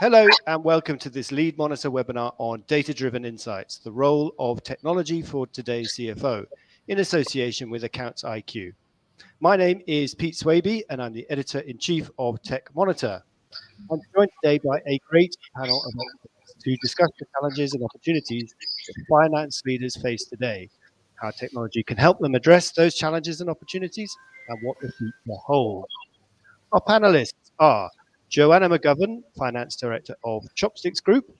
Hello and welcome to this Lead Monitor webinar on data-driven insights, the role of technology for today's CFO, in association with Accounts IQ. My name is Pete Swaby and I'm the Editor-in-Chief of Tech Monitor. I'm joined today by a great panel of experts to discuss the challenges and opportunities that finance leaders face today, how technology can help them address those challenges and opportunities, and what the future holds. Our panelists are Joanna McGovern, Finance Director of Chopsticks Group,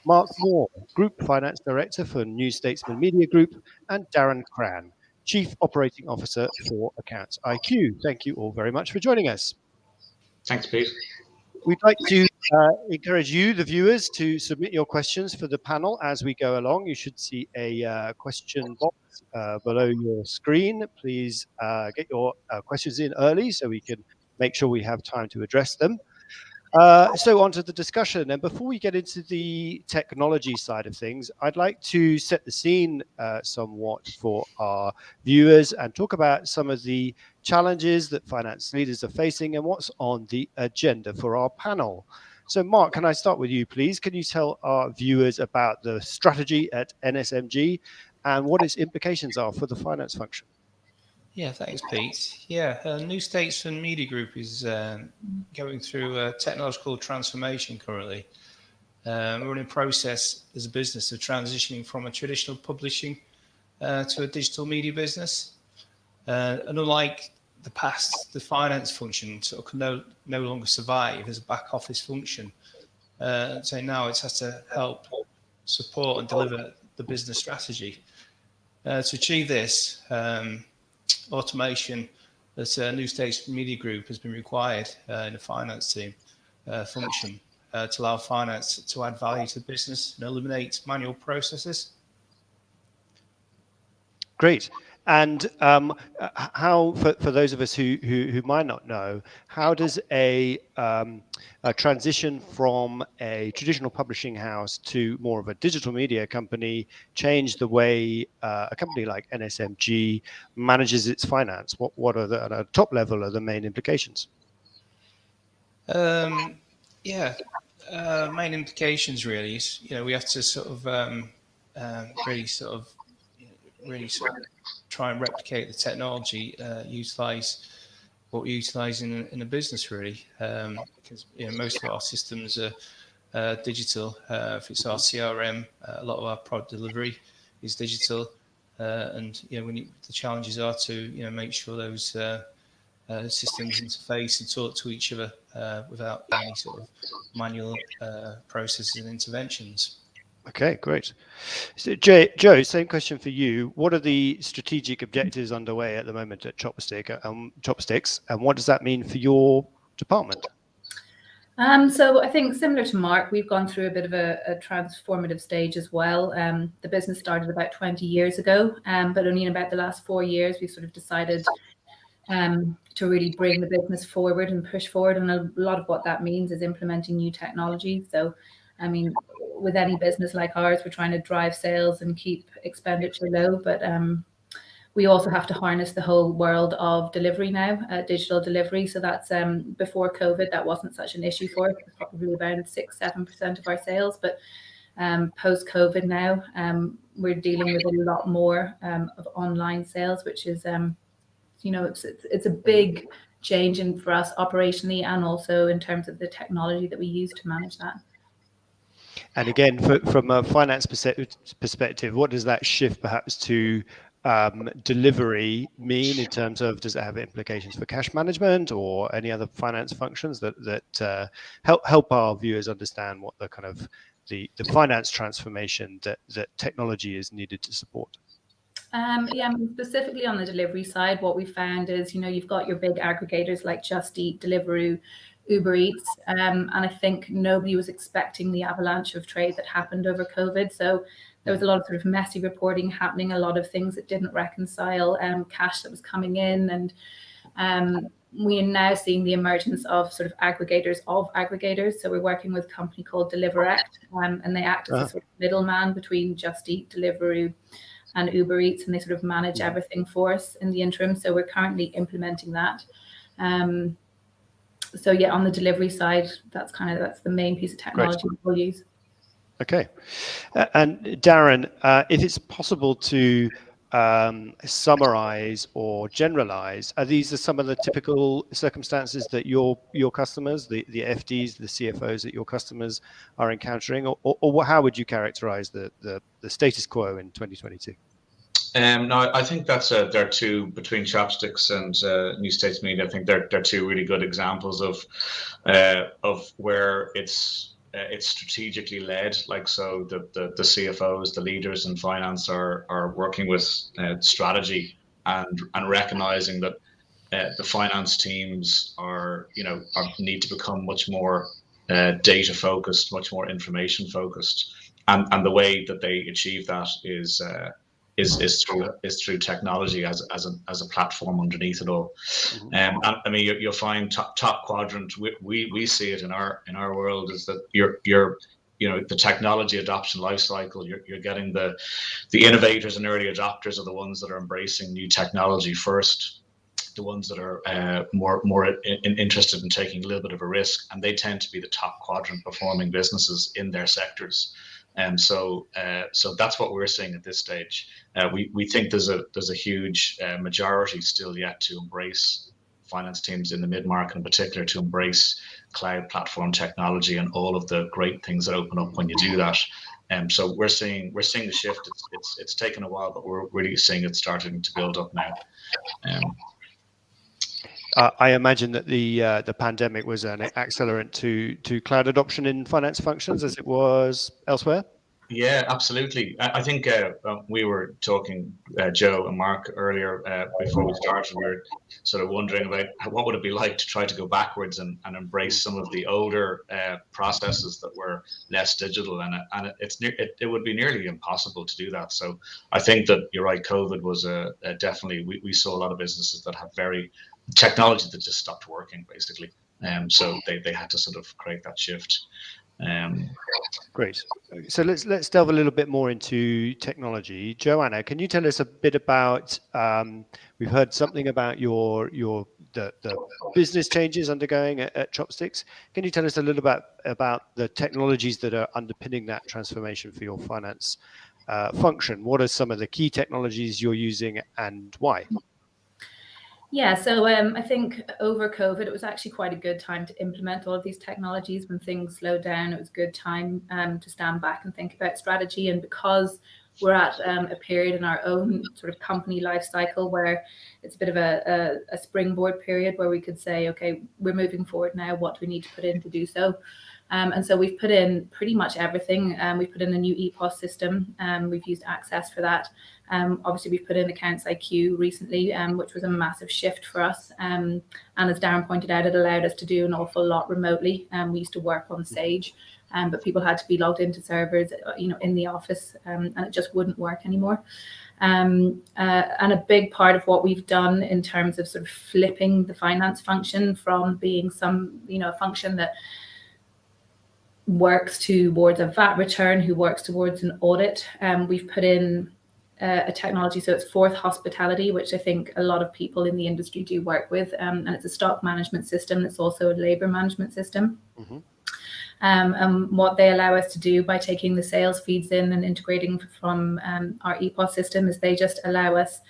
Mark Moore, Group Finance Director for New Statesman Media Group, and Darren Cran, Chief Operating Officer for Accounts IQ. Thank you all very much for joining us. Thanks, Pete. We'd like to encourage you, the viewers, to submit your questions for the panel as we go along. You should see a question box below your screen. Please get your questions in early so we can make sure we have time to address them. So on to the discussion. And before we get into the technology side of things, I'd like to set the scene somewhat for our viewers and talk about some of the challenges that finance leaders are facing and what's on the agenda for our panel. So Mark, can I start with you, please? Can you tell our viewers about the strategy at Nsmg and what its implications are for the finance function? Yeah, thanks, Pete. Yeah, New Statesman Media Group is going through a technological transformation currently. We're in a process as a business of transitioning from a traditional publishing to a digital media business. And unlike the past, the finance function sort of can no longer survive as a back office function. So now it has to help support and deliver the business strategy. To achieve this, automation that New Statesman Media Group has been required in the finance team function to allow finance to add value to the business and eliminate manual processes. Great. And how, for those of us who might not know, how does a transition from a traditional publishing house to more of a digital media company change the way a company like Nsmg manages its finance? What are at a top level are the main implications? Main implications really is, we have to sort of really try and replicate the technology, utilize what we utilize in a business really, because most of our systems are digital. If it's our CRM, a lot of our product delivery is digital, and the challenges are to make sure those systems interface and talk to each other without any sort of manual processes and interventions. Okay, great. So Joe, same question for you. What are the strategic objectives underway at the moment at Chopsticks, and what does that mean for your department? So I think similar to Mark, we've gone through a bit of a transformative stage as well. The business started about 20 years ago, but only in about the last 4 years, we've sort of decided to really bring the business forward and push forward. And a lot of what that means is implementing new technology. So, I mean, with any business like ours, we're trying to drive sales and keep expenditure low, but we also have to harness the whole world of delivery now, digital delivery. So that's before COVID, that wasn't such an issue for us. It's probably around 6-7% of our sales, but post COVID now, we're dealing with a lot more of online sales, which is it's a big change for us operationally and also in terms of the technology that we use to manage that. And again, from a finance perspective, what does that shift perhaps to delivery mean in terms of, does it have implications for cash management or any other finance functions that help our viewers understand what the kind of the finance transformation that technology is needed to support? Specifically on the delivery side, what we found is, you've got your big aggregators like Just Eat, Deliveroo, Uber Eats, and I think nobody was expecting the avalanche of trade that happened over COVID. So there was a lot of sort of messy reporting happening, a lot of things that didn't reconcile, cash that was coming in, and we are now seeing the emergence of sort of aggregators. So we're working with a company called DeliverAct, and they act as a sort of middleman between Just Eat, Deliveroo, and Uber Eats, and they sort of manage everything for us in the interim. So we're currently implementing that. So yeah, on the delivery side, that's the main piece of technology we'll use. Okay. And Darren, if it's possible to summarize or generalize, are these some of the typical circumstances that your customers, the FDs, the CFOs that your customers are encountering, or how would you characterize the status quo in 2022? No, I think that's there are two, between Chopsticks and New Statesman Media. I think they're two really good examples of where it's it's strategically led. Like, so the CFOs, the leaders in finance are working with strategy and recognizing that the finance teams need to become much more data focused, much more information focused, and the way that they achieve that is through technology as a platform underneath it all. And I mean, you'll find top quadrant. We see it in our world is that the technology adoption life cycle. You're getting the innovators and early adopters are the ones that are embracing new technology first. The ones that are more interested in taking a little bit of a risk, and they tend to be the top quadrant performing businesses in their sectors. And so that's what we're seeing at this stage. We think there's a huge majority still yet to embrace, finance teams in the mid-market in particular, to embrace cloud platform technology and all of the great things that open up when you do that. So we're seeing the shift. It's taken a while, but we're really seeing it starting to build up now. I imagine that the pandemic was an accelerant to cloud adoption in finance functions as it was elsewhere. Yeah, absolutely. I think we were talking, Joe and Mark, earlier before we started. We were sort of wondering about what would it be like to try to go backwards and embrace some of the older processes that were less digital, and it would be nearly impossible to do that. So I think that you're right. COVID was definitely we saw a lot of businesses that have very technology that just stopped working basically. So they had to sort of create that shift. Great. So let's delve a little bit more into technology. Joanna, can you tell us a bit about? We've heard something about the business changes undergoing at Chopsticks. Can you tell us a little about the technologies that are underpinning that transformation for your finance function? What are some of the key technologies you're using and why? Yeah, so I think over COVID, it was actually quite a good time to implement all of these technologies. When things slowed down, it was a good time to stand back and think about strategy. And because we're at a period in our own sort of company life cycle where it's a bit of a springboard period where we could say, okay, we're moving forward now. What do we need to put in to do so? And so we've put in pretty much everything. We've put in a new EPOS system. We've used Access for that. Obviously, we've put in Accounts IQ recently, which was a massive shift for us. And as Darren pointed out, it allowed us to do an awful lot remotely. We used to work on Sage, but people had to be logged into servers, in the office, and it just wouldn't work anymore. And a big part of what we've done in terms of sort of flipping the finance function from being a function that works towards a VAT return, who works towards an audit. We've put in a technology, so it's Fourth Hospitality, which I think a lot of people in the industry do work with, and it's a stock management system. It's also a labor management system. Mm-hmm. And what they allow us to do by taking the sales feeds in and integrating from our EPOS system is they just allow us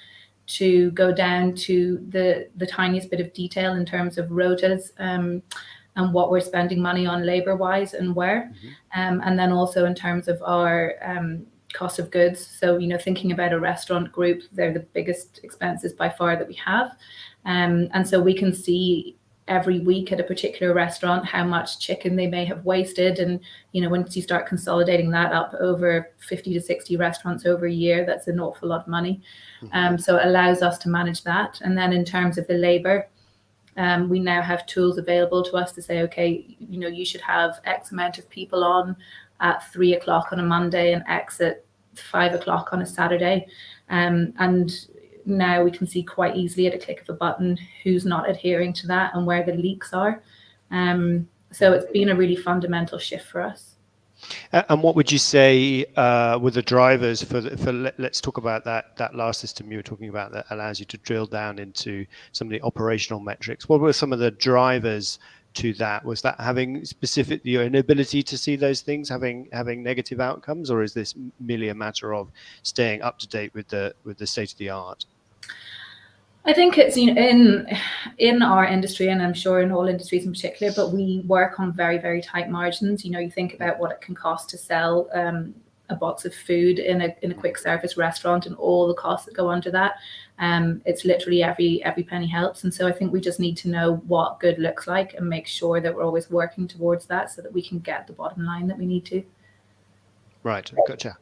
to go down to the tiniest bit of detail in terms of rotas, and what we're spending money on labor-wise and where, and then also in terms of our cost of goods. So, thinking about a restaurant group, they're the biggest expenses by far that we have. And so we can see every week at a particular restaurant how much chicken they may have wasted. And, once you start consolidating that up over 50 to 60 restaurants over a year, that's an awful lot of money. So it allows us to manage that. And then in terms of the labor, we now have tools available to us to say, okay, you should have X amount of people on at 3 o'clock on a Monday and X at 5 o'clock on a Saturday. And now we can see quite easily at a click of a button who's not adhering to that and where the leaks are. So it's been a really fundamental shift for us. And what would you say were the drivers for let's talk about that last system you were talking about that allows you to drill down into some of the operational metrics? What were some of the drivers to that? Was that having specifically your inability to see those things having negative outcomes, or is this merely a matter of staying up to date with the state of the art? I think it's in our industry, and I'm sure in all industries in particular, but we work on very, very tight margins. You think about what it can cost to sell a a box of food in a quick service restaurant and all the costs that go onto that. It's literally every penny helps. And so I think we just need to know what good looks like and make sure that we're always working towards that so that we can get the bottom line that we need to. Right, gotcha.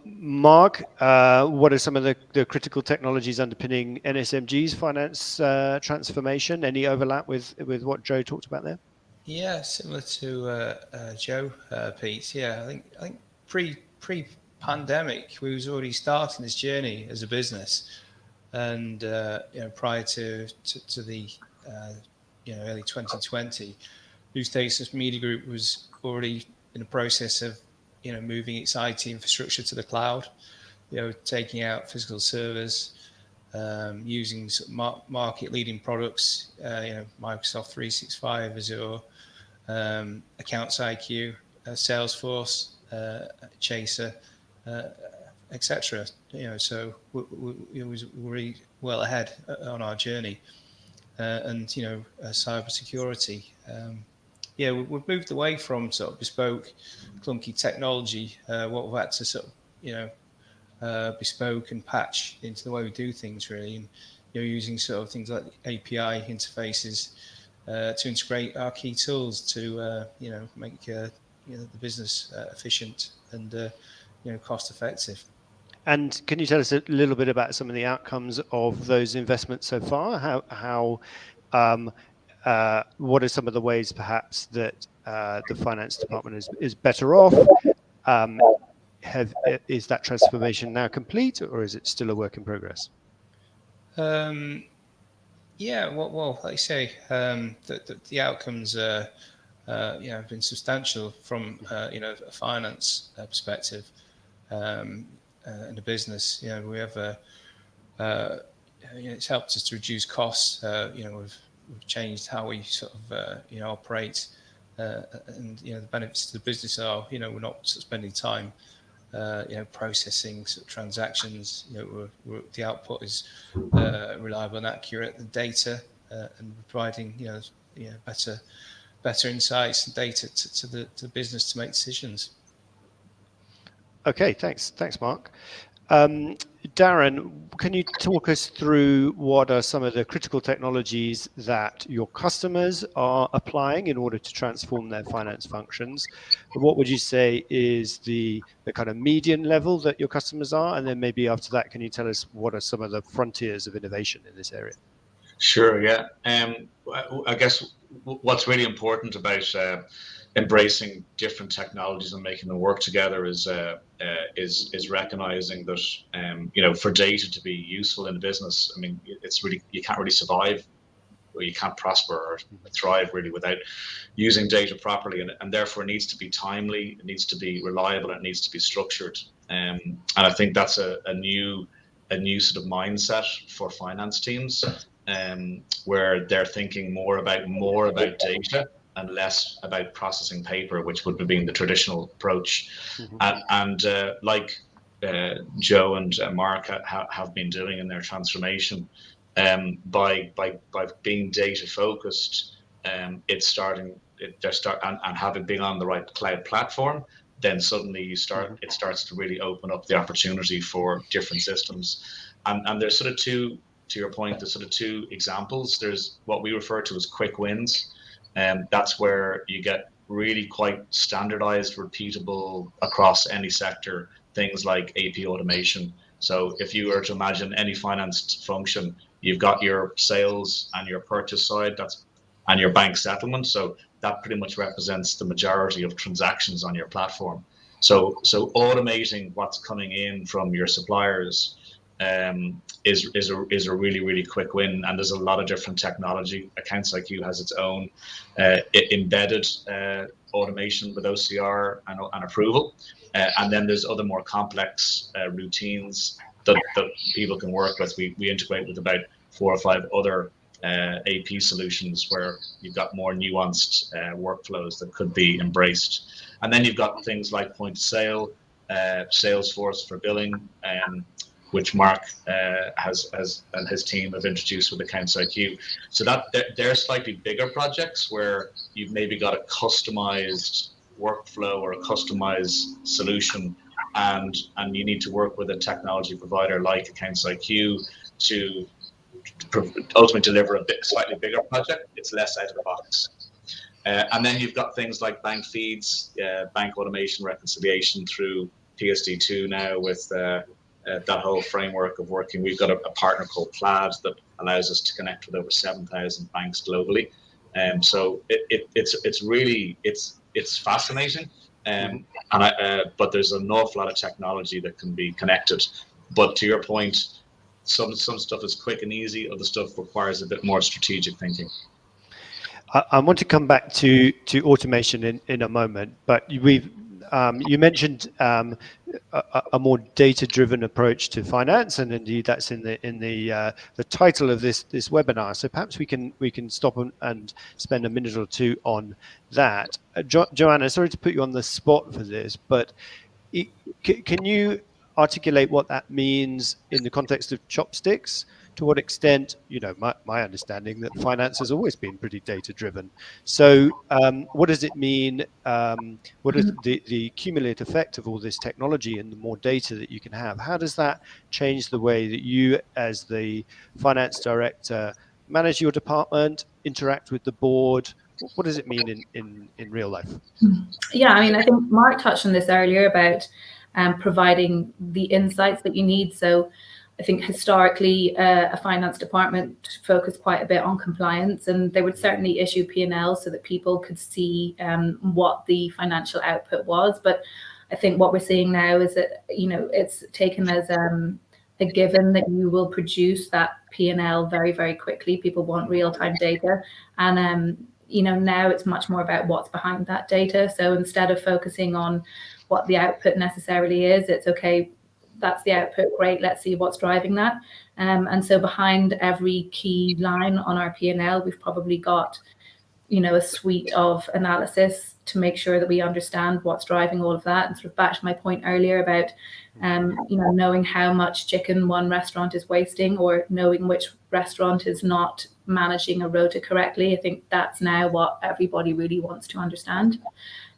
Mark, what are some of the critical technologies underpinning Nsmg's finance transformation? Any overlap with what Joe talked about there? Yeah, similar to Joe, Pete. Yeah, I think pre-pandemic we was already starting this journey as a business, and prior to the early 2020, New States Media Group was already in the process of moving its IT infrastructure to the cloud, taking out physical servers, using market leading products, Microsoft 365, Azure, Accounts IQ, Salesforce, Chaser, etc. So it was really well ahead on our journey, and cybersecurity. We've moved away from sort of bespoke, clunky technology. What we've had to sort of bespoke and patch into the way we do things, really, and using sort of things like API interfaces to integrate our key tools to make the business efficient and cost effective. And can you tell us a little bit about some of the outcomes of those investments so far? What are some of the ways perhaps that the finance department is better off? Is that transformation now complete, or is it still a work in progress? Well, like you say, the outcomes have been substantial from a finance perspective in the business. We have it's helped us to reduce costs. We've changed how we sort of operate, and the benefits to the business are we're not spending time processing sort of transactions. The output is reliable and accurate, the data, and providing better insights and data to the business to make decisions. Okay, thanks, Mark. Darren, can you talk us through what are some of the critical technologies that your customers are applying in order to transform their finance functions? What would you say is the kind of median level that your customers are? And then maybe after that, can you tell us what are some of the frontiers of innovation in this area? Sure, yeah. I guess what's really important about embracing different technologies and making them work together is recognizing that for data to be useful in a business, I mean, you can't really survive, or you can't prosper or thrive really without using data properly, and therefore it needs to be timely, it needs to be reliable, it needs to be structured, and I think that's a new sort of mindset for finance teams, where they're thinking more about data and less about processing paper, which would have been the traditional approach. Mm-hmm. And like Joe and Mark have been doing in their transformation, by being data focused, and having been on the right cloud platform, then suddenly it starts to really open up the opportunity for different systems. And there's sort of to your point, there's sort of two examples. There's what we refer to as quick wins. That's where you get really quite standardized, repeatable across any sector, things like AP automation. So if you were to imagine any finance function, you've got your sales and your purchase side, and your bank settlement. So that pretty much represents the majority of transactions on your platform. So automating what's coming in from your suppliers is a really, really quick win, and there's a lot of different technology. Accounts IQ has its own embedded automation with OCR and approval, and then there's other more complex routines that people can work with. We integrate with about 4 or 5 other AP solutions where you've got more nuanced workflows that could be embraced, and then you've got things like point of sale, Salesforce for billing, which Mark has and his team have introduced with Accounts IQ. So that they're slightly bigger projects where you've maybe got a customized workflow or a customized solution, and you need to work with a technology provider like Accounts IQ to ultimately deliver a slightly bigger project. It's less out of the box. And then you've got things like bank feeds, bank automation reconciliation through PSD2 now with that whole framework of working. We've got a partner called Plaid that allows us to connect with over 7,000 banks globally. So it's really fascinating. But there's an awful lot of technology that can be connected. But to your point, some stuff is quick and easy, other stuff requires a bit more strategic thinking. I want to come back to automation in a moment, but you mentioned a more data-driven approach to finance, and indeed that's in the title of this webinar. So perhaps we can stop and spend a minute or two on that. Joanna, sorry to put you on the spot for this, but can you articulate what that means in the context of chopsticks? To what extent, my understanding that finance has always been pretty data driven. So what does it mean? What is the cumulative effect of all this technology and the more data that you can have? How does that change the way that you, as the finance director, manage your department, interact with the board? What does it mean in real life? Yeah, I mean, I think Mark touched on this earlier about providing the insights that you need. So I think historically, a finance department focused quite a bit on compliance, and they would certainly issue P&Ls so that people could see what the financial output was. But I think what we're seeing now is that, it's taken as a given that you will produce that P&L very, very quickly. People want real-time data. And, now it's much more about what's behind that data. So instead of focusing on what the output necessarily is, it's okay, that's the output, great, let's see what's driving that. And so behind every key line on our P&L, we've probably got, a suite of analysis to make sure that we understand what's driving all of that. And sort of back to my point earlier about, knowing how much chicken one restaurant is wasting, or knowing which restaurant is not managing a rota correctly. I think that's now what everybody really wants to understand.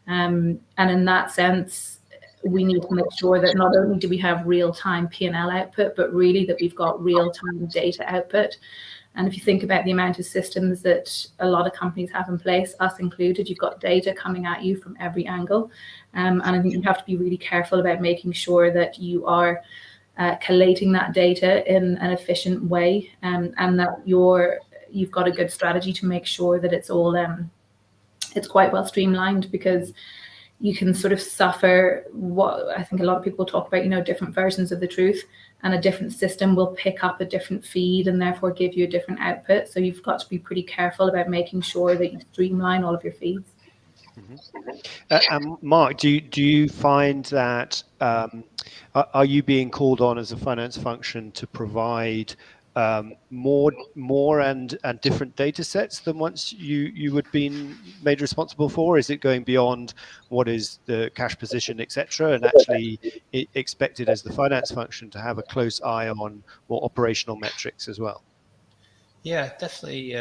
And in that sense, we need to make sure that not only do we have real-time P&L output, but really that we've got real-time data output. And if you think about the amount of systems that a lot of companies have in place, us included, you've got data coming at you from every angle. And I think you have to be really careful about making sure that you are collating that data in an efficient way, and that you've got a good strategy to make sure that it's all it's quite well streamlined, because you can sort of suffer what I think a lot of people talk about, different versions of the truth, and a different system will pick up a different feed and therefore give you a different output. So you've got to be pretty careful about making sure that you streamline all of your feeds. And Mark, do you find that are you being called on as a finance function to provide more and different data sets than once you had been made responsible for? Is it going beyond what is the cash position, etc., and actually expected as the finance function to have a close eye on more operational metrics as well? Yeah, definitely,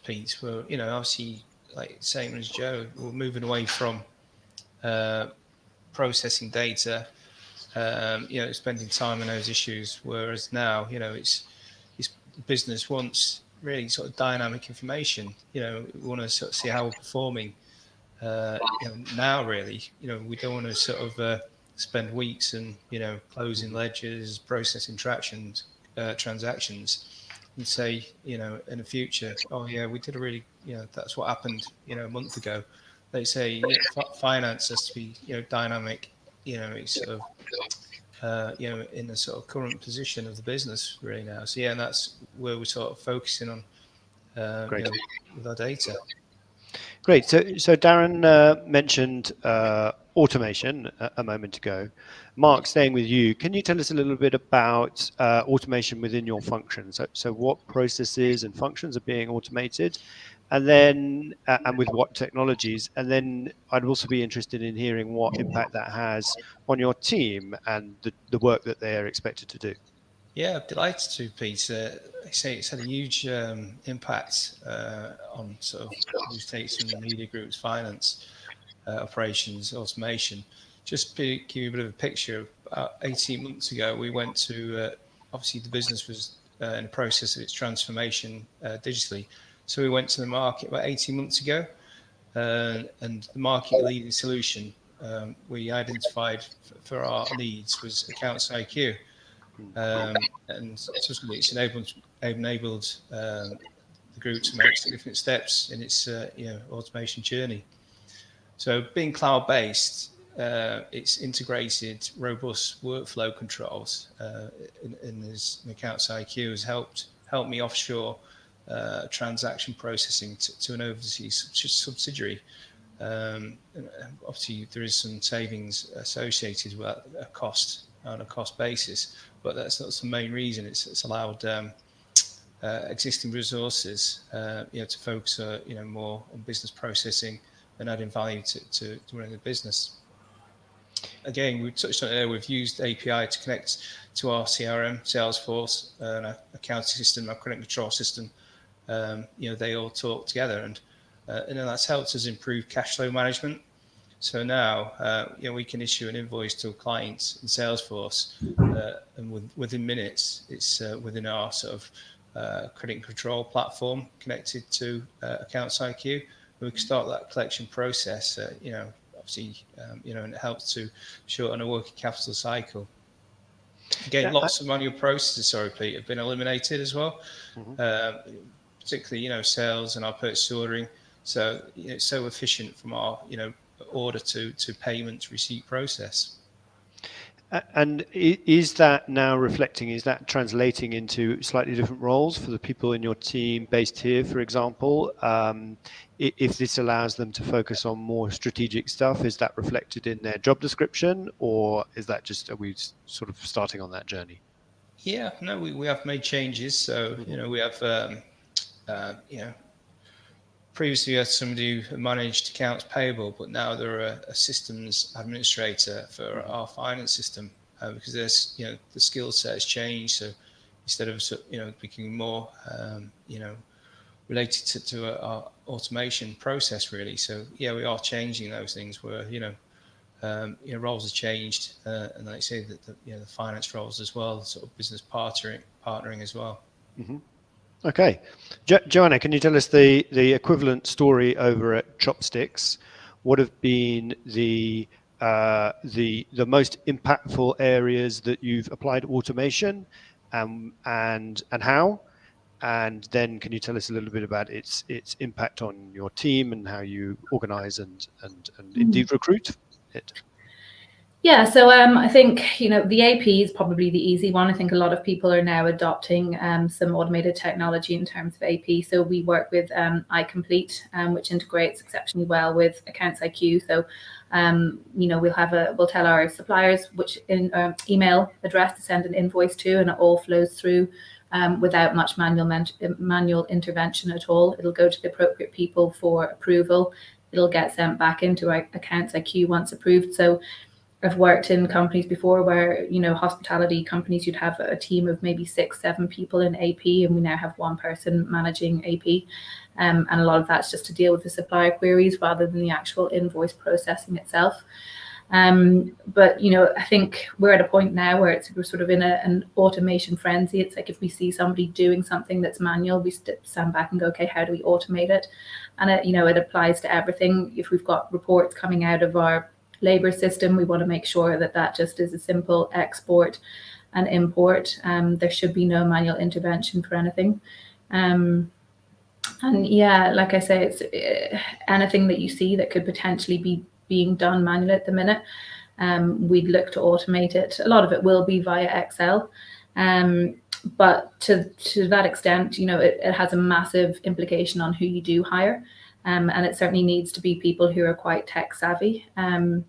Pete. Well, obviously, like same as Joe, we're moving away from processing data, spending time on those issues, whereas now, it's business wants really sort of dynamic information. We want to sort of see how we're performing now. Really, we don't want to sort of spend weeks and closing ledgers, processing transactions, and say in the future, oh yeah, we did a really that's what happened a month ago. They say finance has to be dynamic. It's sort of in the sort of current position of the business really now. So yeah, and that's where we're sort of focusing on with our data. Great. So Darren mentioned automation a moment ago. Mark, staying with you, can you tell us a little bit about automation within your function? So what processes and functions are being automated, and then and with what technologies? And then I'd also be interested in hearing what impact that has on your team and the work that they are expected to do. Yeah, delighted to, Pete. I say it's had a huge impact on sort of New States and Media Group's finance. operations automation. Just to give you a bit of a picture, about 18 months ago, we went to, obviously the business was in the process of its transformation digitally. So we went to the market about 18 months ago, and the market leading solution we identified for our needs was Accounts IQ. And subsequently it's enabled the group to make significant steps in its automation journey. So being cloud-based, it's integrated robust workflow controls, and as Accounts IQ has helped me offshore transaction processing to an overseas subsidiary. Obviously, there is some savings associated with a cost basis, but that's not the main reason. It's allowed existing resources, to focus, more on business processing and adding value to running the business. Again, we touched on it there. We've used API to connect to our CRM, Salesforce, and our accounting system, our credit control system. They all talk together, and that's helped us improve cash flow management. So now, we can issue an invoice to a client in Salesforce, and within minutes, it's within our sort of credit control platform connected to Accounts IQ. We can start that collection process. Obviously, and it helps to shorten a working capital cycle. Again, lots of manual processes, Pete, have been eliminated as well. Mm-hmm. Particularly, sales and our purchase ordering. So it's so efficient from our, order to payment receipt process. And is that now reflecting, is that translating into slightly different roles for the people in your team based here, for example? If this allows them to focus on more strategic stuff, is that reflected in their job description, or is that just, are we sort of starting on that journey? Yeah, no, we have made changes. So, we have, previously we had somebody who managed accounts payable, but now they're a systems administrator for our finance system, because there's, the skill set has changed. So instead of, becoming more, related to our automation process, really. So yeah, we are changing those things where, roles have changed, and like I say, that the finance roles as well, sort of business partnering as well. Mm-hmm. Okay, Joanna, can you tell us the equivalent story over at Chopsticks? What have been the most impactful areas that you've applied automation, and how? And then can you tell us a little bit about its impact on your team and how you organize and indeed recruit it? Yeah, so I think, the AP is probably the easy one. I think a lot of people are now adopting some automated technology in terms of AP. So we work with iComplete, which integrates exceptionally well with Accounts IQ. So, we'll tell our suppliers which email address to send an invoice to, and it all flows through without much manual intervention at all. It'll go to the appropriate people for approval. It'll get sent back into our Accounts IQ once approved. So I've worked in companies before where, hospitality companies, you'd have a team of maybe 6-7 people in AP, and we now have one person managing AP. And a lot of that's just to deal with the supplier queries rather than the actual invoice processing itself. But, I think we're at a point now where we're sort of in an automation frenzy. It's like if we see somebody doing something that's manual, we stand back and go, okay, how do we automate it? And it applies to everything. If we've got reports coming out of our labor system, we want to make sure that just is a simple export and import. There should be no manual intervention for anything. And yeah, like I say, it's anything that you see that could potentially be being done manually at the minute, we'd look to automate it. A lot of it will be via Excel, but to that extent, it has a massive implication on who you do hire. And it certainly needs to be people who are quite tech savvy. And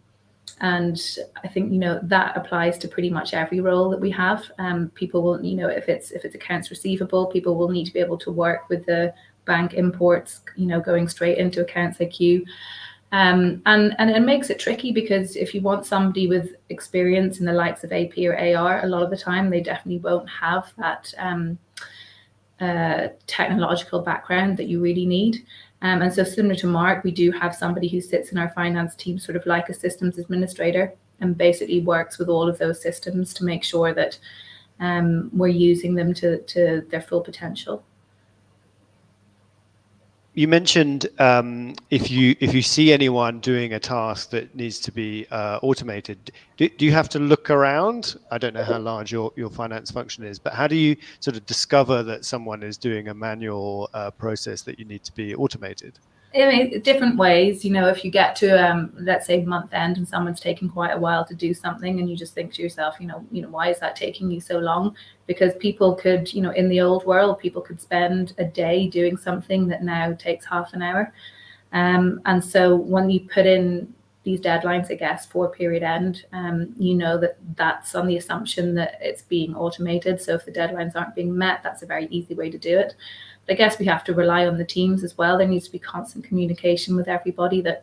I think, that applies to pretty much every role that we have. People will, if it's accounts receivable, people will need to be able to work with the bank imports, going straight into Accounts IQ. And it makes it tricky, because if you want somebody with experience in the likes of AP or AR, a lot of the time they definitely won't have that technological background that you really need. And so similar to Mark, we do have somebody who sits in our finance team, sort of like a systems administrator, and basically works with all of those systems to make sure that we're using them to their full potential. You mentioned if you see anyone doing a task that needs to be automated, do you have to look around? I don't know how large your finance function is, but how do you sort of discover that someone is doing a manual process that you need to be automated? I mean, different ways. If you get to let's say month end and someone's taking quite a while to do something, and you just think to yourself, why is that taking you so long? Because people could, in the old world, people could spend a day doing something that now takes half an hour. And so when you put in these deadlines, I guess, for period end, that's on the assumption that it's being automated. So if the deadlines aren't being met, that's a very easy way to do it. But I guess we have to rely on the teams as well. There needs to be constant communication with everybody that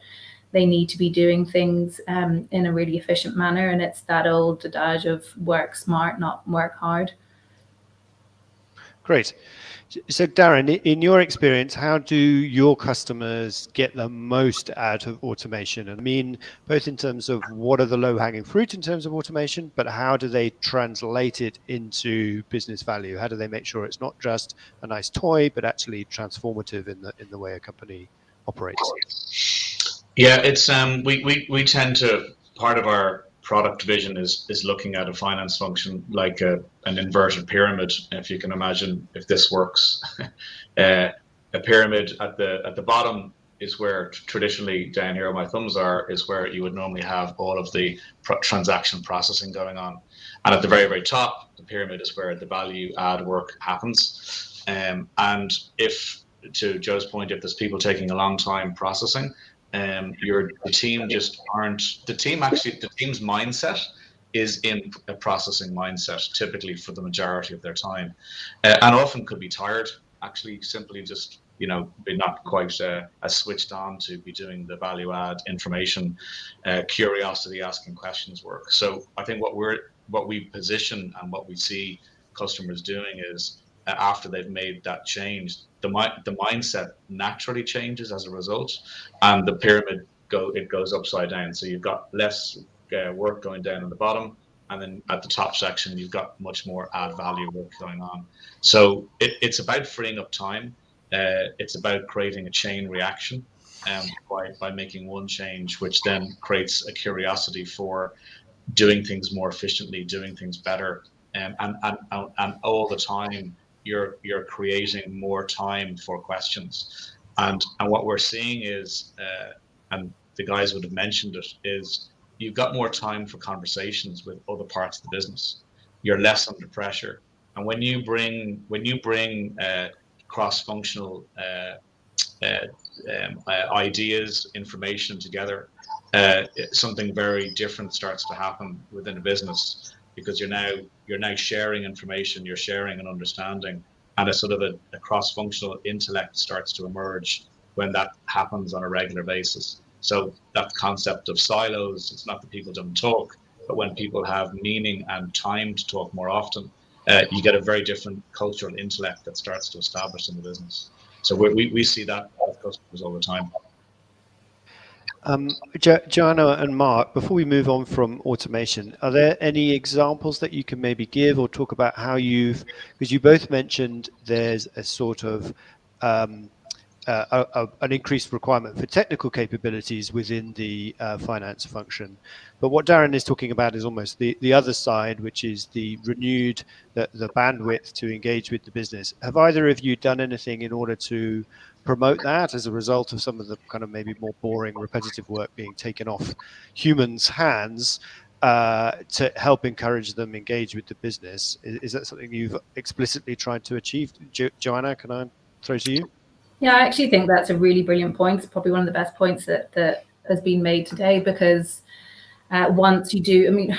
they need to be doing things in a really efficient manner. And it's that old adage of work smart, not work hard. Great. So Darren, in your experience, how do your customers get the most out of automation? And I mean, both in terms of what are the low-hanging fruit in terms of automation, but how do they translate it into business value? How do they make sure it's not just a nice toy, but actually transformative in the way a company operates? Yeah, it's we tend to, part of our product vision is looking at a finance function like an inverted pyramid, if you can imagine, if this works. A pyramid at the bottom is where traditionally, down here where my thumbs are, is where you would normally have all of the transaction processing going on. And at the very, very top, the pyramid is where the value add work happens. And if, to Joe's point, if there's people taking a long time processing, the team's mindset is in a processing mindset typically for the majority of their time, and often could be tired, actually, simply just be not quite as switched on to be doing the value add information, curiosity, asking questions work. So I think what we position and what we see customers doing is, after they've made that change, the mindset naturally changes as a result, and the pyramid goes upside down. So you've got less work going down in the bottom, and then at the top section you've got much more add value work going on. So it's about freeing up time. It's about creating a chain reaction by making one change, which then creates a curiosity for doing things more efficiently, doing things better, and all the time you're creating more time for questions. And what we're seeing is, and the guys would have mentioned it, is you've got more time for conversations with other parts of the business. You're less under pressure. And when you bring cross-functional ideas, information together, something very different starts to happen within a business, because you're now sharing information, you're sharing an understanding, and a sort of a cross-functional intellect starts to emerge when that happens on a regular basis. So that concept of silos, it's not that people don't talk, but when people have meaning and time to talk more often, you get a very different cultural intellect that starts to establish in the business. So we see that with customers all the time. Joanna and Mark, before we move on from automation, are there any examples that you can maybe give or talk about how because you both mentioned there's a sort of an increased requirement for technical capabilities within the finance function. But what Darren is talking about is almost the other side, which is the renewed, the bandwidth to engage with the business. Have either of you done anything in order to promote that as a result of some of the kind of maybe more boring, repetitive work being taken off humans' hands to help encourage them engage with the business? Is that something you've explicitly tried to achieve? Joanna, can I throw to you? Yeah, I actually think that's a really brilliant point. It's probably one of the best points that has been made today, because once you do, I mean,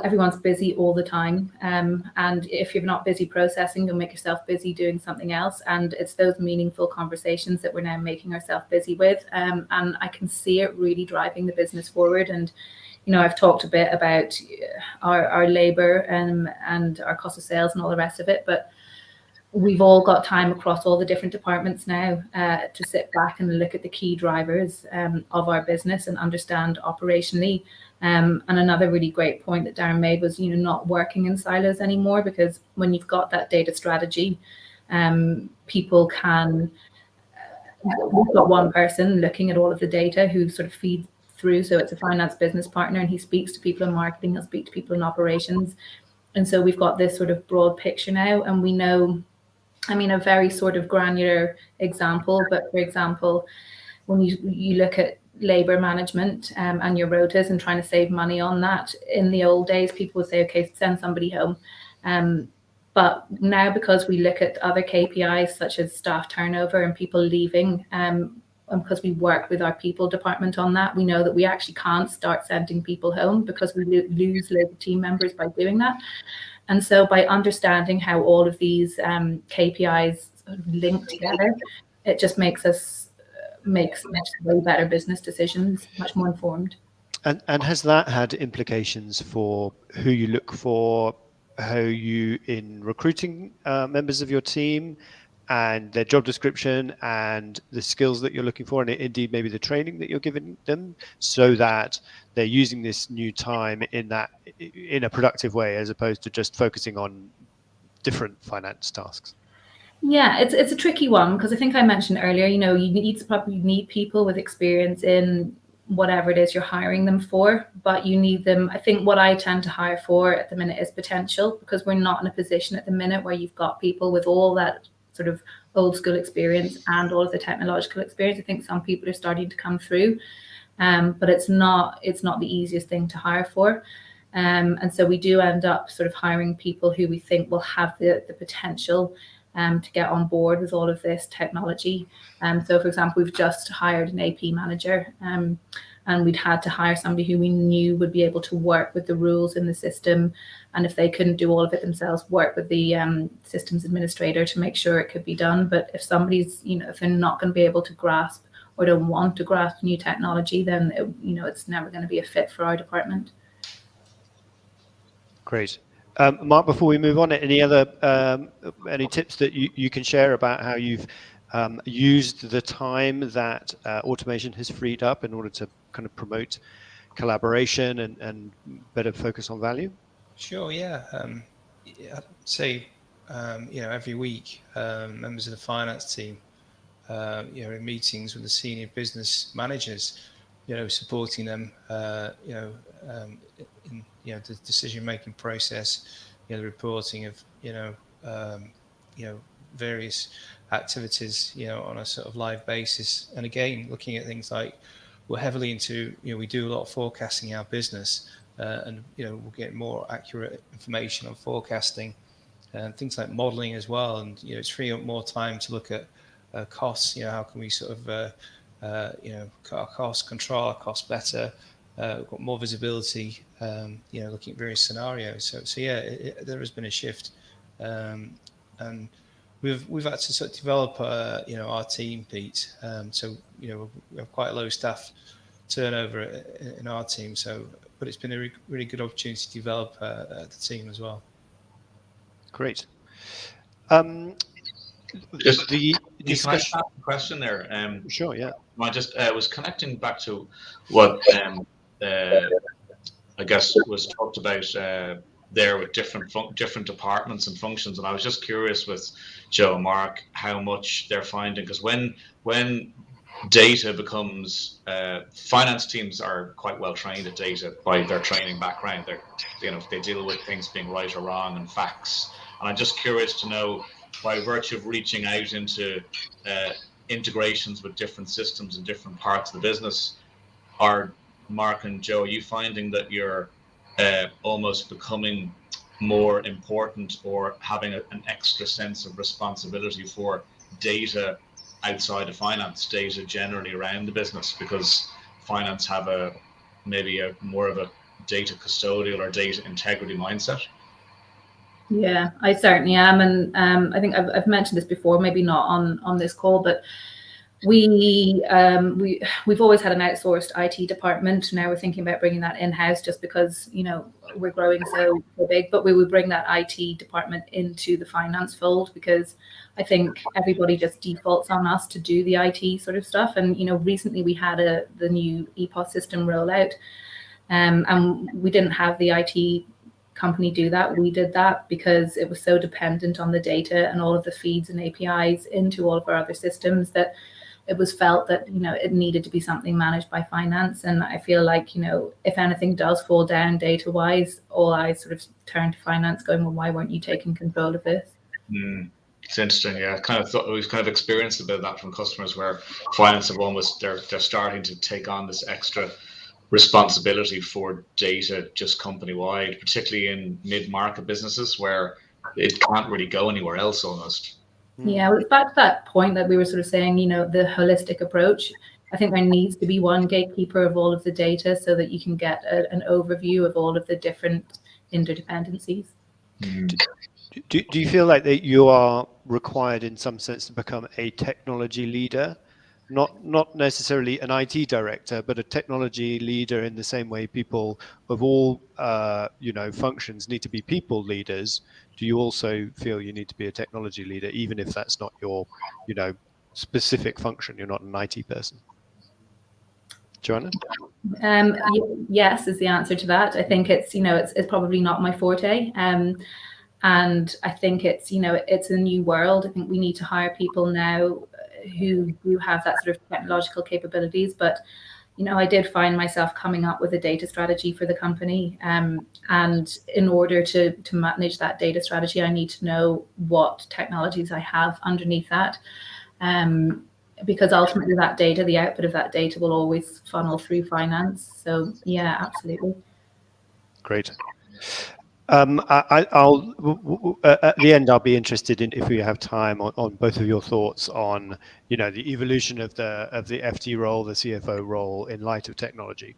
everyone's busy all the time. And if you're not busy processing, you'll make yourself busy doing something else. And it's those meaningful conversations that we're now making ourselves busy with. And I can see it really driving the business forward. And, I've talked a bit about our labor and our cost of sales and all the rest of it, but we've all got time across all the different departments now to sit back and look at the key drivers of our business and understand operationally. And another really great point that Darren made was, not working in silos anymore, because when you've got that data strategy, people can, we've got one person looking at all of the data who sort of feeds through. So it's a finance business partner, and he speaks to people in marketing, he'll speak to people in operations. And so we've got this sort of broad picture now, and we know, a very sort of granular example, but for example, when you look at labor management and your rotas and trying to save money on that, in the old days, people would say, okay, send somebody home. But now, because we look at other KPIs such as staff turnover and people leaving, and because we work with our people department on that, we know that we actually can't start sending people home because we lose loads of team members by doing that. And so by understanding how all of these KPIs link together, it just makes way better business decisions, much more informed. And has that had implications for who you look for, how you in recruiting members of your team, and their job description and the skills that you're looking for, and indeed maybe the training that you're giving them, so that they're using this new time in a productive way, as opposed to just focusing on different finance tasks? Yeah, it's a tricky one, because I think I mentioned earlier, you need people with experience in whatever it is you're hiring them for, but you need them. I think what I tend to hire for at the minute is potential, because we're not in a position at the minute where you've got people with all that sort of old school experience and all of the technological experience. I think some people are starting to come through, but it's not the easiest thing to hire for. And so we do end up sort of hiring people who we think will have the potential to get on board with all of this technology. So for example, we've just hired an AP manager, and we'd had to hire somebody who we knew would be able to work with the rules in the system, and if they couldn't do all of it themselves, work with the systems administrator to make sure it could be done. But if somebody's, if they're not going to be able to grasp or don't want to grasp new technology, then it's never going to be a fit for our department. Great. Mark, before we move on, any tips that you can share about how you've used the time that automation has freed up in order to kind of promote collaboration and better focus on value? Sure, yeah. I'd say, every week, members of the finance team, in meetings with the senior business managers, supporting them, in the decision-making process, the reporting of, various activities, on a sort of live basis. And again, looking at things like, we're heavily into, we do a lot of forecasting in our business, and, we'll get more accurate information on forecasting and things like modeling as well. And, it's freeing up more time to look at costs, how can we sort of, cut our costs, control our costs better. We've got more visibility, looking at various scenarios. So yeah, there has been a shift, and we've had to sort of develop, our team, Pete. So we have quite a low staff turnover in our team. But it's been a really good opportunity to develop the team as well. Great. Just the discussion. Can I ask a question there? Sure, yeah. I just was connecting back to what I guess was talked about there with different departments and functions, and I was just curious with Joe and Mark how much they're finding, because when data becomes finance teams are quite well trained at data by their training background. They deal with things being right or wrong and facts, and I'm just curious to know, by virtue of reaching out into integrations with different systems in different parts of the business, are Mark and Joe, are you finding that you're almost becoming more important or having an extra sense of responsibility for data outside of finance, data generally around the business, because finance have maybe more of a data custodial or data integrity mindset? Yeah, I certainly am. And I think I've mentioned this before, maybe not on this call, but we've always had an outsourced IT department. Now we're thinking about bringing that in-house, just because we're growing so big. But we would bring that IT department into the finance fold, because I think everybody just defaults on us to do the IT sort of stuff. And recently we had the new EPOS system rollout, and we didn't have the IT company do that. We did that because it was so dependent on the data and all of the feeds and APIs into all of our other systems that it was felt that it needed to be something managed by finance. And I feel like if anything does fall down data wise, all eyes sort of turn to finance, going, well, why weren't you taking control of this? It's interesting. Yeah, we've kind of experienced a bit of that from customers, where finance have almost they're starting to take on this extra responsibility for data just company wide, particularly in mid-market businesses where it can't really go anywhere else almost. Yeah, well, it's back to that point that we were sort of saying, the holistic approach. I think there needs to be one gatekeeper of all of the data, so that you can get an overview of all of the different interdependencies. Do you feel like that you are required in some sense to become a technology leader? Not necessarily an IT director, but a technology leader in the same way people of all functions need to be people leaders. Do you also feel you need to be a technology leader, even if that's not your specific function? You're not an IT person. Joanna? Yes is the answer to that. I think it's it's probably not my forte. And I think it's a new world. I think we need to hire people now who do have that sort of technological capabilities. But I did find myself coming up with a data strategy for the company, and in order to manage that data strategy, I need to know what technologies I have underneath that, because ultimately that data, the output of that data, will always funnel through finance. So yeah, absolutely. Great. I'll at the end, I'll be interested in, if we have time, on both of your thoughts on the evolution of the FT role, the CFO role, in light of technology.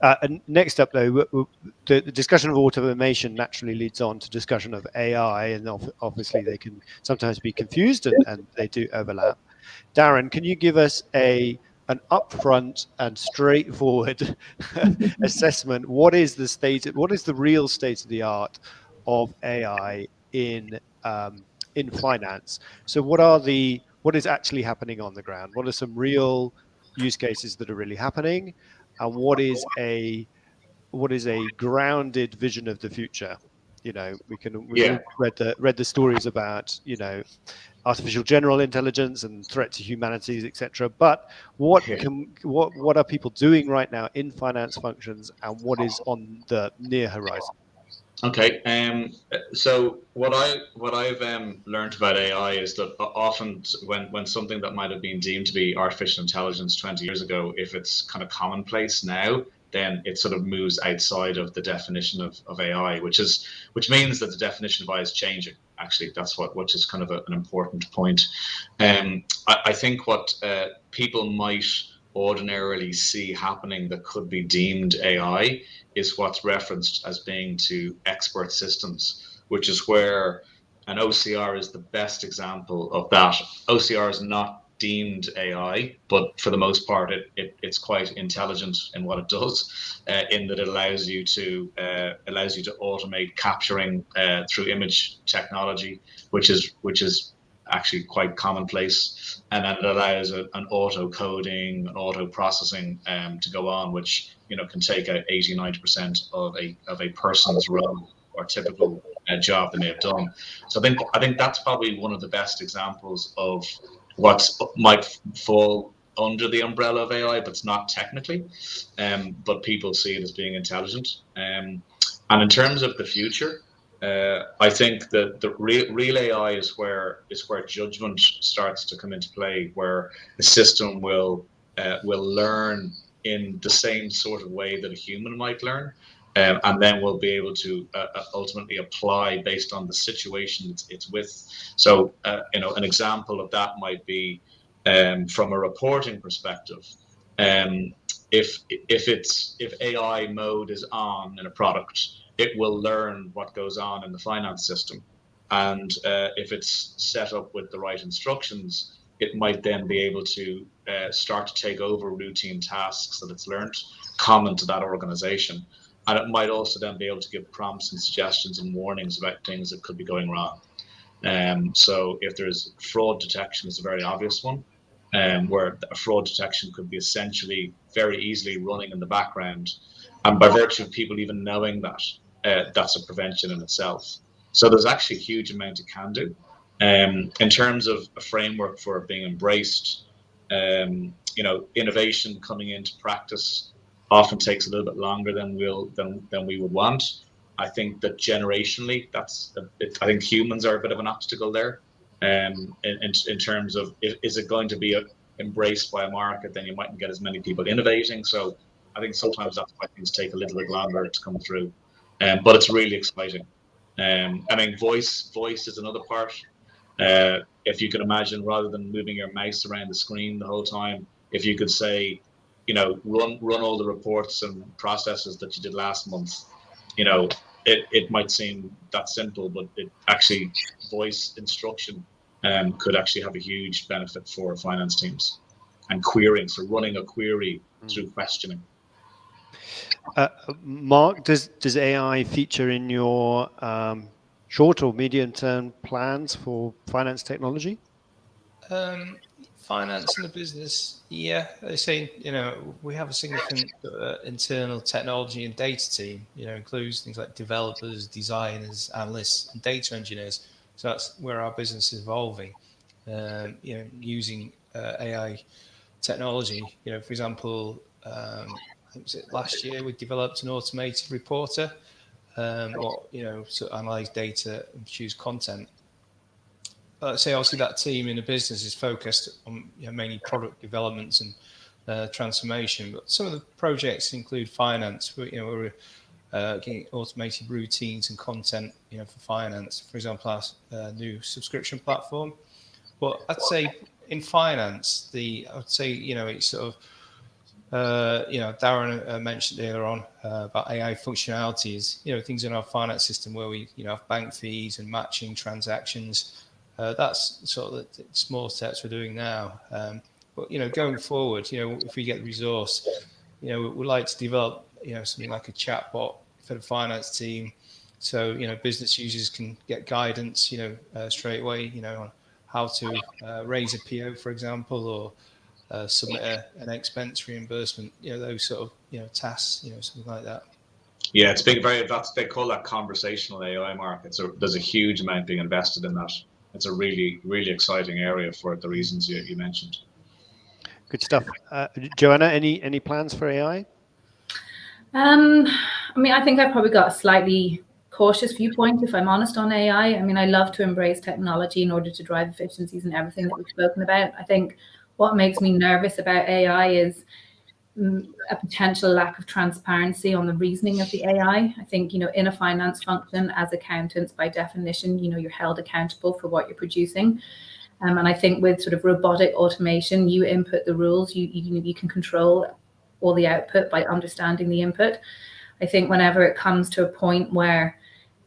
And next up, though, the discussion of automation naturally leads on to discussion of AI, and obviously they can sometimes be confused, and they do overlap. Darren, can you give us an upfront and straightforward assessment? What is the real state of the art of AI in finance? So what is actually happening on the ground? What are some real use cases that are really happening? And what is a grounded vision of the future? We've all read the stories about artificial general intelligence and threat to humanities, etc. But what are people doing right now in finance functions, and what is on the near horizon? Okay. So what I've learned about AI is that often when something that might have been deemed to be artificial intelligence 20 years ago, if it's kind of commonplace now, then it sort of moves outside of the definition of AI, which means that the definition of AI is changing. Actually, which is kind of an important point. I think what people might ordinarily see happening that could be deemed AI is what's referenced as being to expert systems, which is where an OCR is the best example of that. OCR is not deemed AI, but for the most part, it's quite intelligent in what it does, in that it allows you to automate capturing through image technology, which is actually quite commonplace, and then it allows an auto coding, an auto processing to go on, which can take out 80-90% of a person's role or typical job they may have done. So I think that's probably one of the best examples of what might fall under the umbrella of AI, but it's not technically. But people see it as being intelligent. And in terms of the future, I think that the real AI is where judgment starts to come into play, where the system will learn in the same sort of way that a human might learn, and then we'll be able to ultimately apply based on the situation it's with. So, an example of that might be from a reporting perspective. If AI mode is on in a product, it will learn what goes on in the finance system, and if it's set up with the right instructions, it might then be able to start to take over routine tasks that it's learned common to that organization. And it might also then be able to give prompts and suggestions and warnings about things that could be going wrong. So if there's fraud detection is a very obvious one, where a fraud detection could be essentially very easily running in the background. And by virtue of people even knowing that, that's a prevention in itself. So there's actually a huge amount it can do. In terms of a framework for it being embraced, innovation coming into practice often takes a little bit longer than we would want. I think that generationally, I think humans are a bit of an obstacle there. In terms of, is it going to be embraced by a market, then you mightn't get as many people innovating. So I think sometimes that's why things take a little bit longer to come through. But it's really exciting. I mean, voice is another part. If you can imagine, rather than moving your mouse around the screen the whole time, if you could say, run all the reports and processes that you did last month, it might seem that simple, but it actually, voice instruction could actually have a huge benefit for finance teams and querying. So running a query through questioning. Mark, does AI feature in your short or medium term plans for finance technology? Finance and the business, yeah. They say, we have a significant internal technology and data team, includes things like developers, designers, analysts, and data engineers. So that's where our business is evolving, using AI technology. For example, I think was it last year we developed an automated reporter, to analyze data and produce content. Say obviously that team in the business is focused on mainly product developments and transformation, but some of the projects include finance. We're getting automated routines and content, for finance. For example, our new subscription platform. But I'd say in finance, it's sort of Darren mentioned earlier on about AI functionalities. Things in our finance system where we have bank fees and matching transactions. That's sort of the small steps we're doing now. But going forward, if we get the resource, we'd like to develop something like a chatbot for the finance team, so business users can get guidance straight away on how to raise a PO, for example, or submit an expense reimbursement, those sort of tasks, something like that. Yeah, it's big. They call that conversational AI, Mark. There's a huge amount being invested in that. It's a really, really exciting area for the reasons you mentioned. Good stuff. Joanna, any plans for AI? I think I've probably got a slightly cautious viewpoint, if I'm honest, on AI. I love to embrace technology in order to drive efficiencies and everything that we've spoken about. I think what makes me nervous about AI is a potential lack of transparency on the reasoning of the AI. I think, in a finance function, as accountants, by definition, you're held accountable for what you're producing. And I think with sort of robotic automation, you input the rules, you can control all the output by understanding the input. I think whenever it comes to a point where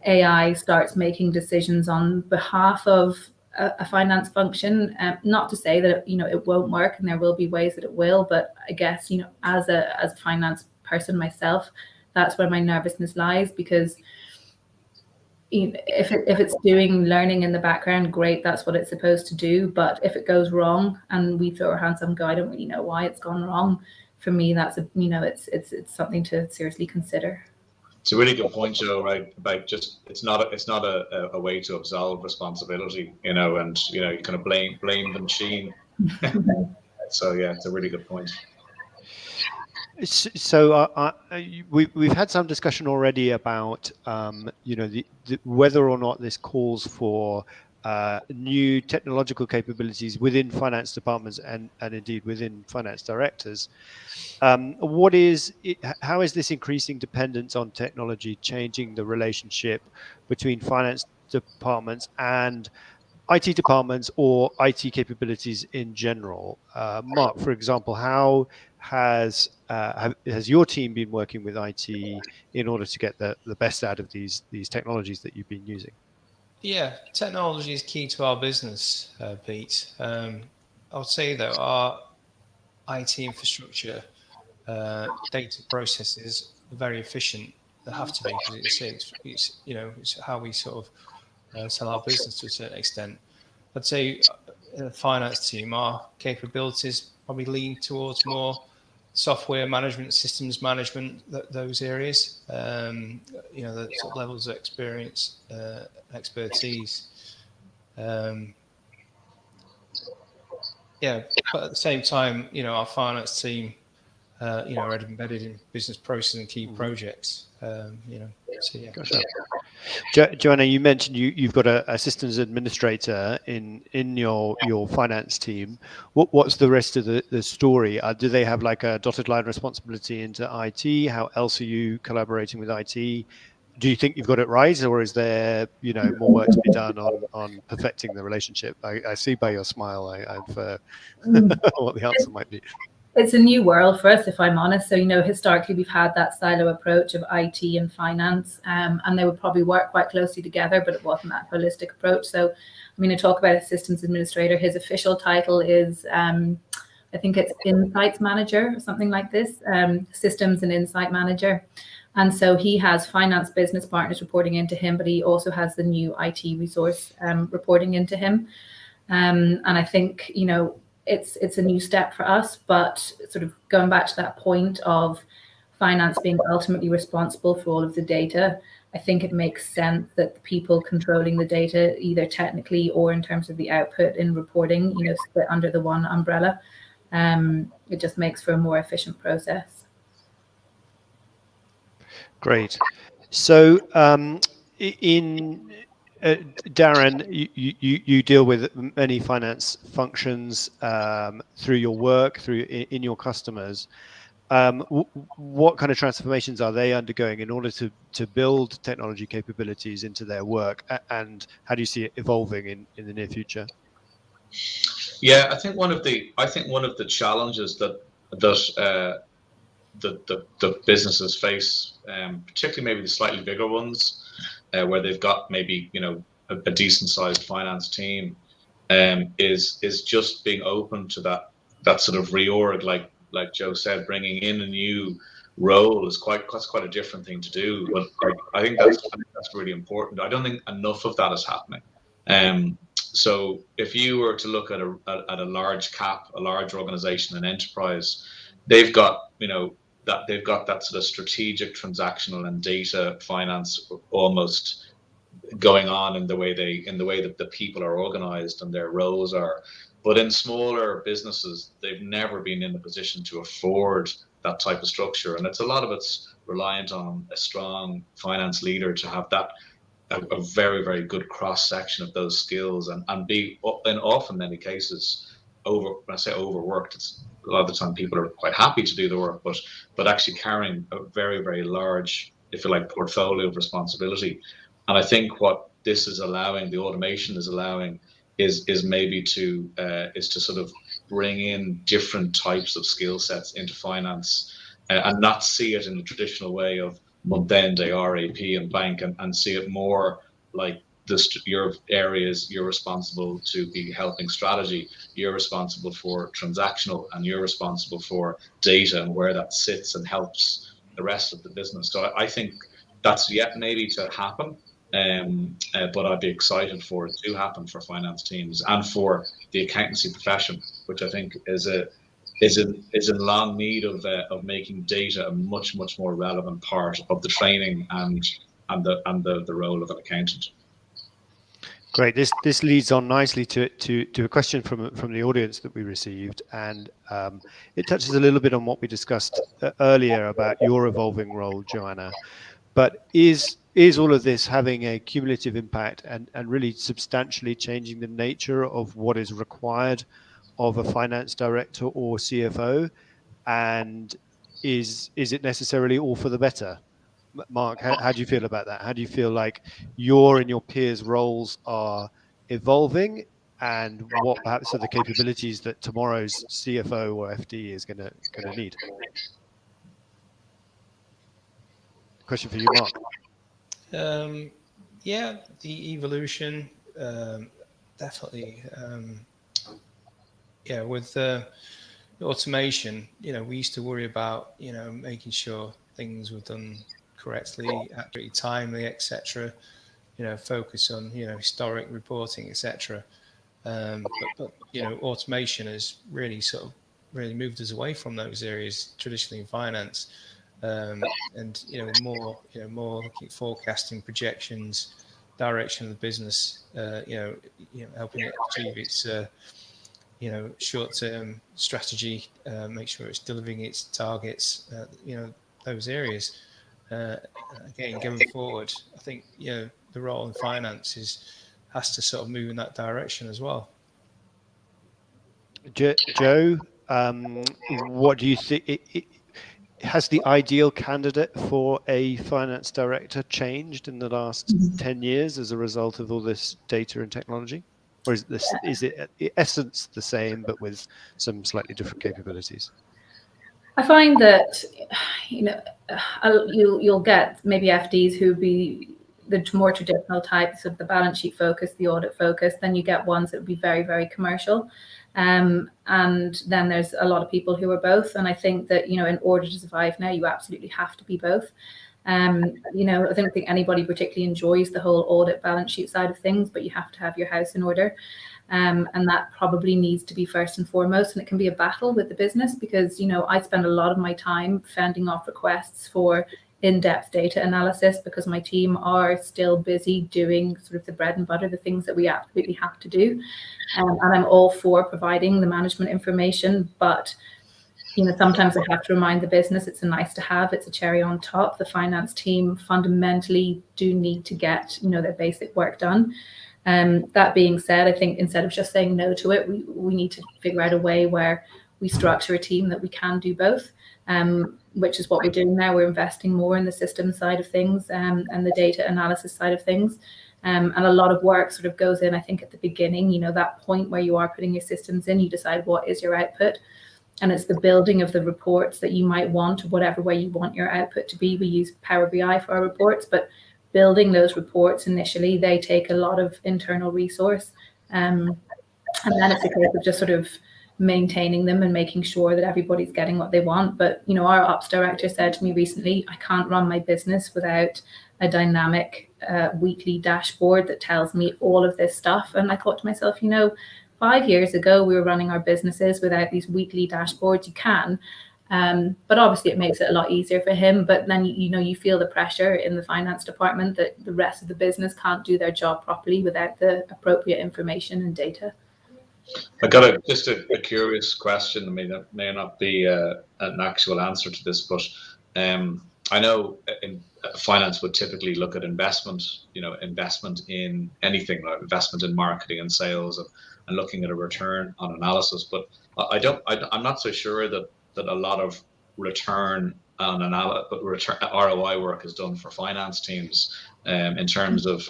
AI starts making decisions on behalf of a finance function, not to say that it won't work, and there will be ways that it will, but I guess as a finance person myself, that's where my nervousness lies, because if it's doing learning in the background, great, that's what it's supposed to do. But if it goes wrong and we throw our hands up and go, I don't really know why it's gone wrong, for me, that's it's something to seriously consider. It's a really good point, Joe. Right, about just it's not a way to absolve responsibility, and you kind of blame the machine. So yeah, it's a really good point. So we've had some discussion already about whether or not this calls for new technological capabilities within finance departments and indeed within finance directors. How is this increasing dependence on technology changing the relationship between finance departments and IT departments or IT capabilities in general? Mark, for example, how has your team been working with IT in order to get the best out of these technologies that you've been using? Yeah, technology is key to our business, Pete. I would say though our IT infrastructure, data processes are very efficient. They have to be, because it's it's how we sort of sell our business to a certain extent. I'd say in the finance team, our capabilities probably lean towards more software management, systems management, those areas. The sort of levels of experience, expertise. But at the same time, our finance team, are embedded in business process and key projects. Gotcha. Joanna, you mentioned you've got a systems administrator in your finance team. What's the rest of the story? Do they have like a dotted line responsibility into IT? How else are you collaborating with IT? Do you think you've got it right, or is there more work to be done on perfecting the relationship? I see by your smile I've what the answer might be. It's a new world for us, if I'm honest. So, historically we've had that silo approach of IT and finance, and they would probably work quite closely together, but it wasn't that holistic approach. So, I talk about a systems administrator. His official title is, I think it's Insights Manager or something like this, Systems and Insight Manager. And so he has finance business partners reporting into him, but he also has the new IT resource reporting into him. And I think, it's a new step for us, but sort of going back to that point of finance being ultimately responsible for all of the data, I think it makes sense that the people controlling the data, either technically or in terms of the output in reporting, split under the one umbrella. It just makes for a more efficient process. Great. So Darren, you deal with many finance functions through your work, in your customers. What kind of transformations are they undergoing in order to build technology capabilities into their work, and how do you see it evolving in the near future? Yeah, I think one of the challenges that the businesses face, particularly maybe the slightly bigger ones, where they've got maybe a decent sized finance team, is just being open to that sort of reorg, like Joe said, bringing in a new role is quite a different thing to do. But I think that's really important. I don't think enough of that is happening. So if you were to look at a large cap, a large organization, an enterprise, they've got that sort of strategic, transactional, and data finance almost going on in the way that the people are organized and their roles are. But in smaller businesses, they've never been in a position to afford that type of structure, and a lot of it's reliant on a strong finance leader to have that a very, very good cross section of those skills, and be in often many cases when I say overworked, it's a lot of the time people are quite happy to do the work, but actually carrying a very, very large, if you like, portfolio of responsibility. And I think what this is allowing, the automation is allowing, is maybe to sort of bring in different types of skill sets into finance, and not see it in the traditional way of month-end RAP and bank, and see it more like your areas. You're responsible to be helping strategy, you're responsible for transactional, and you're responsible for data and where that sits and helps the rest of the business. So I think that's yet maybe to happen, but I'd be excited for it to happen for finance teams and for the accountancy profession, which I think is in long need of making data a much more relevant part of the training and the role of an accountant. Great. This leads on nicely to a question from the audience that we received, and it touches a little bit on what we discussed earlier about your evolving role, Joanna. But is all of this having a cumulative impact and really substantially changing the nature of what is required of a finance director or CFO? And is it necessarily all for the better? Mark, how do you feel about that? How do you feel like your and your peers' roles are evolving, and what perhaps are the capabilities that tomorrow's CFO or FD is going to need? Question for you, Mark. The evolution, definitely. with automation, we used to worry about, making sure things were done correctly, accurately, timely, etc. Focus on, historic reporting, etc. But automation has really moved us away from those areas traditionally in finance, and more looking at forecasting, projections, direction of the business, helping it achieve its short-term strategy, make sure it's delivering its targets, those areas. Again, going forward, I think the role in finance has to sort of move in that direction as well. Joe, what do you think? Has the ideal candidate for a finance director changed in the last 10 years as a result of all this data and technology? Or is it in essence the same, but with some slightly different capabilities? I find that, you'll get maybe FDs who be the more traditional types of the balance sheet focus, the audit focus. Then you get ones that would be very, very commercial. And then there's a lot of people who are both. And I think that, in order to survive now, you absolutely have to be both. I don't think anybody particularly enjoys the whole audit balance sheet side of things, but you have to have your house in order. And that probably needs to be first and foremost. And it can be a battle with the business because, I spend a lot of my time fending off requests for in-depth data analysis because my team are still busy doing sort of the bread and butter, the things that we absolutely have to do. And I'm all for providing the management information, but sometimes I have to remind the business it's a nice to have, it's a cherry on top. The finance team fundamentally do need to get, their basic work done. That being said, I think instead of just saying no to it, we need to figure out a way where we structure a team that we can do both, which is what we're doing now. We're investing more in the system side of things and the data analysis side of things. And a lot of work sort of goes in, I think, at the beginning, that point where you are putting your systems in, you decide what is your output. And it's the building of the reports that you might want, or whatever way you want your output to be. We use Power BI for our reports, but building those reports initially, they take a lot of internal resource. And then it's a case of just sort of maintaining them and making sure that everybody's getting what they want. But, our ops director said to me recently, I can't run my business without a dynamic weekly dashboard that tells me all of this stuff. And I thought to myself, 5 years ago, we were running our businesses without these weekly dashboards. You can, but obviously it makes it a lot easier for him. But then, you feel the pressure in the finance department that the rest of the business can't do their job properly without the appropriate information and data. I got just a curious question. I mean, that may not be an actual answer to this, but I know in finance would typically look at investment in anything, like investment in marketing and sales, and looking at a return on analysis. But I'm not so sure that a lot of return on ROI work is done for finance teams. In terms of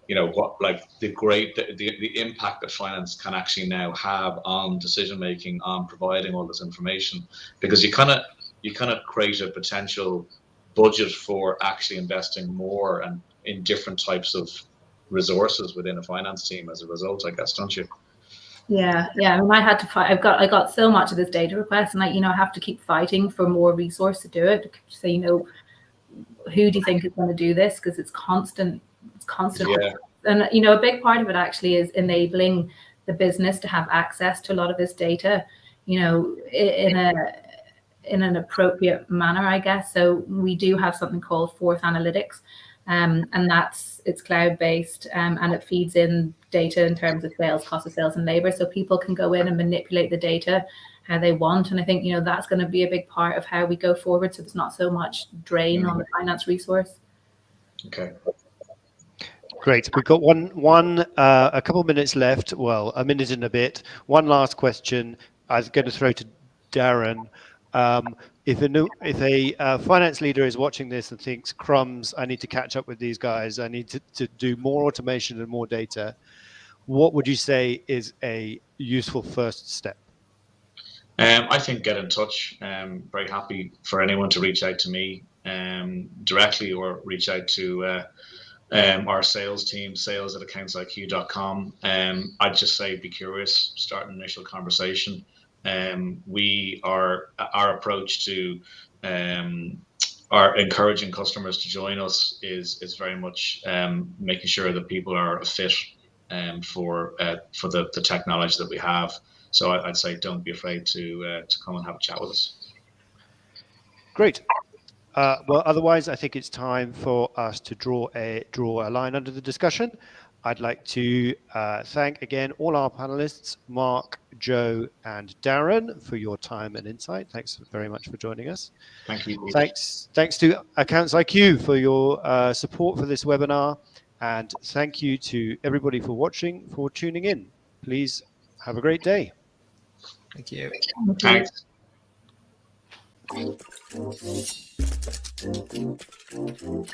what, like, the impact that finance can actually now have on decision making, on providing all this information, because you kind of create a potential budget for actually investing more and in different types of resources within a finance team as a result, I guess, don't you? Yeah. I mean, I had to fight. I got so much of this data request, and I have to keep fighting for more resource to do it. So, who do you think is going to do this? Because it's constant. Yeah. And a big part of it actually is enabling the business to have access to a lot of this data, in an appropriate manner, I guess. So we do have something called Fourth Analytics, and it's cloud-based, and it feeds in data in terms of sales, cost of sales, and labor, so people can go in and manipulate the data how they want. And I think that's going to be a big part of how we go forward, so there's not so much drain on the finance resource. Okay. Great. We've got a couple of minutes left. Well, a minute and a bit. One last question I was going to throw to Darren. If a finance leader is watching this and thinks, crumbs, I need to catch up with these guys, I need to do more automation and more data, what would you say is a useful first step? I think get in touch. Very happy for anyone to reach out to me directly, or reach out to our sales team, sales@accountsyq.com. I'd just say be curious, start an initial conversation. Our approach to our encouraging customers to join us is very much making sure that people are a fit for the technology that we have. So I'd say don't be afraid to come and have a chat with us. Great. Well, otherwise, I think it's time for us to draw a line under the discussion. I'd like to thank again all our panelists, Mark, Joe, and Darren, for your time and insight. Thanks very much for joining us. Thank you. Thanks to Accounts IQ for your support for this webinar, and thank you to everybody for watching, for tuning in. Please have a great day. Thank you. Thanks. Thank you.